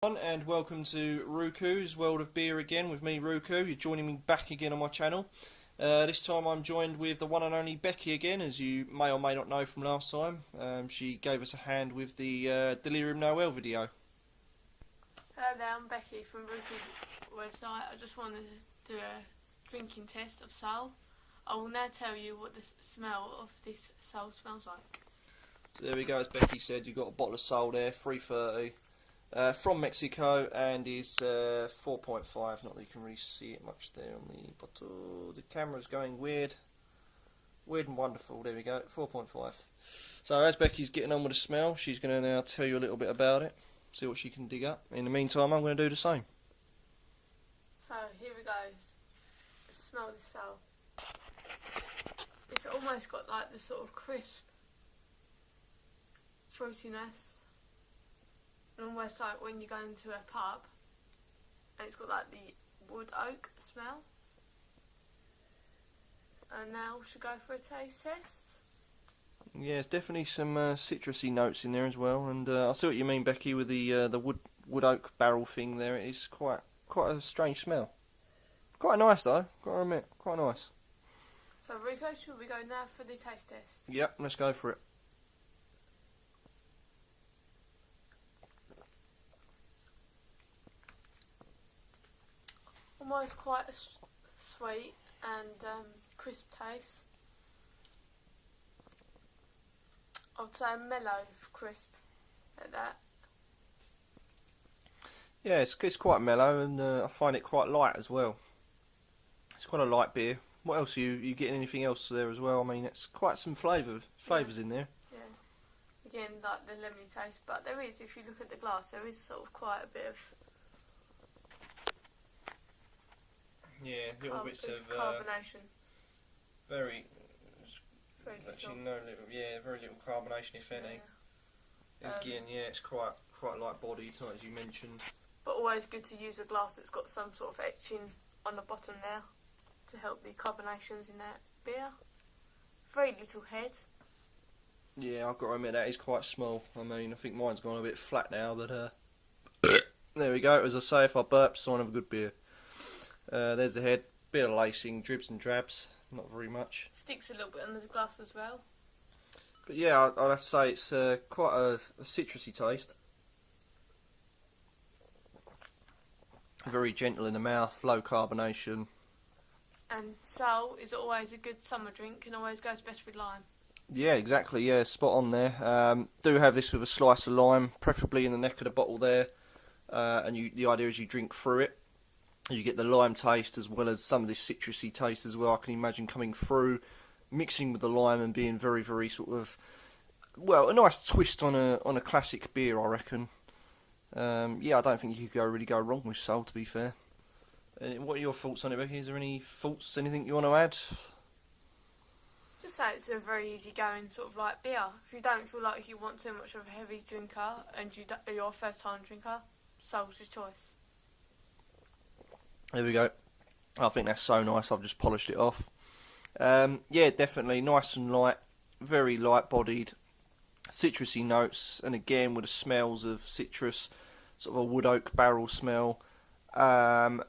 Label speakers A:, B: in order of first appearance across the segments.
A: And welcome to Ruku's World of Beer again with me, Ruku. You're joining me back again on my channel. This time I'm joined with the one and only Becky again, as you may or may not know from last time. She gave us a hand with the Delirium Noel video.
B: Hello there, I'm Becky from Ruku's website. I just wanted to do a drinking test of Soul. I will now tell you what the smell of this Soul smells like.
A: So there we go, as Becky said, you've got a bottle of Soul there, 330. From Mexico, and is 4.5. Not that you can really see it much there on the bottle. The camera's going weird and wonderful. There we go, 4.5. So as Becky's getting on with the smell, she's going to now tell you a little bit about it, see what she can dig up. In the meantime, I'm going to do the same.
B: So here we go. Smell the Soul. It's almost got like the sort of crisp fruitiness. And almost like when you go into a pub and it's got like the wood oak smell. And now we should go for a taste test.
A: Yeah, there's definitely some citrusy notes in there as well, and I see what you mean, Becky, with the wood oak barrel thing there. It is quite a strange smell. Quite nice though, gotta admit, quite nice.
B: So Rico, should we go now for the taste test?
A: Yep, let's go for it.
B: Almost quite a sweet and crisp taste. I would say mellow crisp, like that.
A: Yeah, it's quite mellow, and I find it quite light as well. It's quite a light beer. What else are you getting? Anything else there as well? I mean, it's quite some flavours in there.
B: Yeah. Again, like the lemony taste, but there is, if you look at the glass, there is sort of quite a bit of
A: little bits of
B: carbonation.
A: Very
B: little.
A: actually no little, very little carbonation if any.
B: Yeah.
A: Again, it's quite light bodied, as you mentioned.
B: But always good to use a glass that's got some sort of etching on the bottom there to help the carbonations in that beer. Very little head.
A: Yeah, I've got to admit that is quite small. I mean, I think mine's gone a bit flat now, but there we go. As I say, if I burp, sign of a good beer. There's the head, bit of lacing, dribs and drabs, not very much.
B: Sticks a little bit under the glass as well.
A: But yeah, I'd have to say it's quite a citrusy taste. Very gentle in the mouth, low carbonation.
B: And Soul is always a good summer drink and always goes best with lime.
A: Yeah, exactly, yeah, spot on there. Do have this with a slice of lime, preferably in the neck of the bottle there. And the idea is you drink through it. You get the lime taste as well as some of this citrusy taste as well. I can imagine coming through, mixing with the lime and being very, very sort of, well, a nice twist on a classic beer, I reckon. Yeah, I don't think you could really go wrong with Soul, to be fair. What are your thoughts on it, Becky? Is there any thoughts, anything you want to add?
B: Just say it's a very easy-going sort of light beer. If you don't feel like you want too much of a heavy drinker and you're a first-time drinker, Soul's your choice.
A: There we go. I think that's so nice. I've just polished it off. Yeah, definitely nice and light, very light-bodied, citrusy notes, and again with the smells of citrus, sort of a wood oak barrel smell. I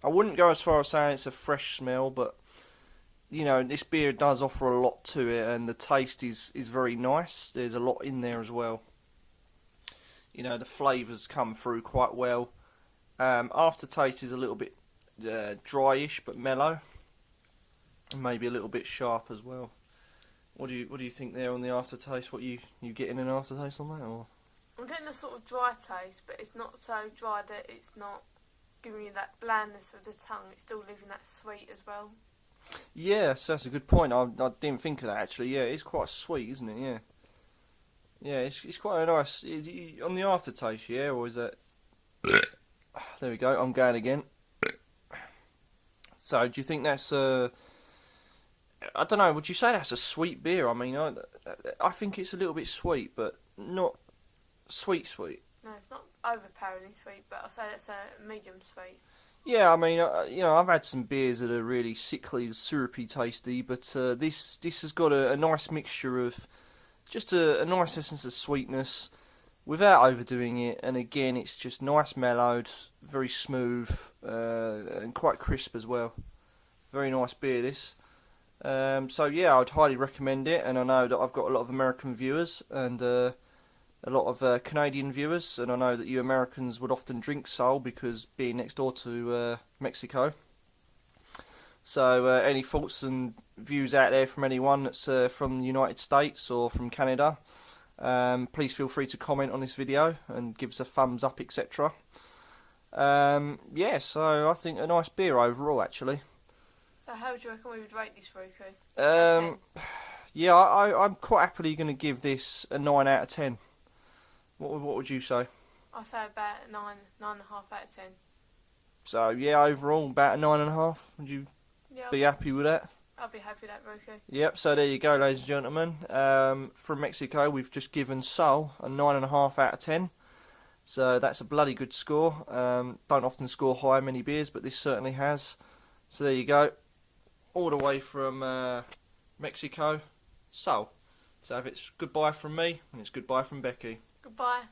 A: wouldn't go as far as saying it's a fresh smell, but you know, this beer does offer a lot to it, and the taste is very nice. There's a lot in there as well. You know, the flavours come through quite well. Aftertaste is a little bit dryish but mellow, and maybe a little bit sharp as well. What do you think there on the aftertaste? What you getting an aftertaste on that, or?
B: I'm getting a sort of dry taste, but it's not so dry that it's not giving you that blandness of the tongue. It's still leaving that sweet as well.
A: Yeah, so that's a good point. I didn't think of that actually. Yeah, it's quite sweet, isn't it? Yeah. Yeah, it's quite a nice on the aftertaste. Yeah, or is that? There we go. I'm going again. So, do you think that's I don't know. Would you say that's a sweet beer? I mean, I think it's a little bit sweet, but not sweet.
B: No, it's not overpoweringly sweet, but I'll say it's a medium sweet.
A: Yeah, I mean, you know, I've had some beers that are really sickly, syrupy, tasty, but this has got a nice mixture of just a nice essence of sweetness without overdoing it. And again, it's just nice mellowed, very smooth, and quite crisp as well. Very nice beer, this. So yeah, I'd highly recommend it, and I know that I've got a lot of American viewers and a lot of Canadian viewers, and I know that you Americans would often drink Sol because being next door to Mexico. So any thoughts and views out there from anyone that's from the United States or from Canada, please feel free to comment on this video and give us a thumbs up, etc. Yeah, so I think a nice beer overall, actually.
B: So how do you reckon we would rate this, Roku?
A: Yeah, I'm quite happily going to give this a 9 out of 10. What would you say?
B: I'll say about a 9.5 out of 10.
A: So yeah, overall about a 9.5. Would you be happy with that?
B: I'll be happy with that, Roku.
A: Yep. So there you go, ladies and gentlemen. From Mexico, we've just given Sol a 9.5 out of 10. So that's a bloody good score. Don't often score high in many beers, but this certainly has. So there you go. All the way from Mexico, Sol. So if it's goodbye from me, and it's goodbye from Becky.
B: Goodbye.